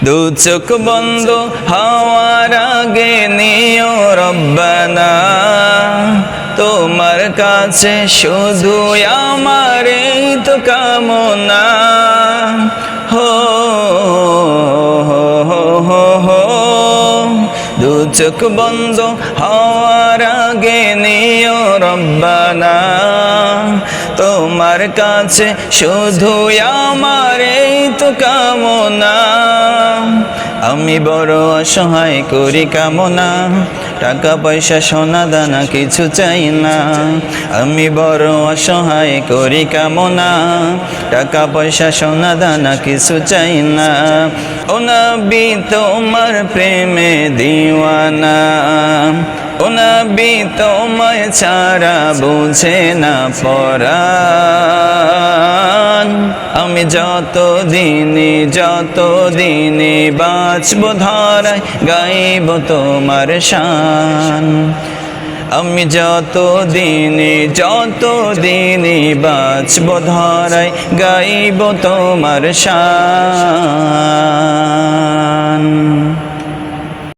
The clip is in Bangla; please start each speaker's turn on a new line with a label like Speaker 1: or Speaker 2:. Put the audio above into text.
Speaker 1: দু চোখ বন্ধ হওয়ার আগে নিও রব্বানা, তোমার কাছে শুধু আমার এই তো কামনা। হো হো হো হো, দু চোখ বন্ধ হওয়ার আগে নিও রব্বানা, তোমার কাছে শুধু আমার এই তো কামনা। আমি বড় অসহায় করি কামনা, টাকা পয়সা সোনা দানা কিছু চাই না। আমি বড় অসহায় করি কামনা, টাকা পয়সা সোনা দানা কিছু চাই না। ও নবী তোমার প্রেমে দিওয়ানা, ও নবী তোমায় ছাড়া বুঝে না পরাণ। আমি যত দিনে বাঁচব ধরায় গাইব তোমার শান। আমি যত দিনে বাঁচব ধরায় গাইব তোমার শান।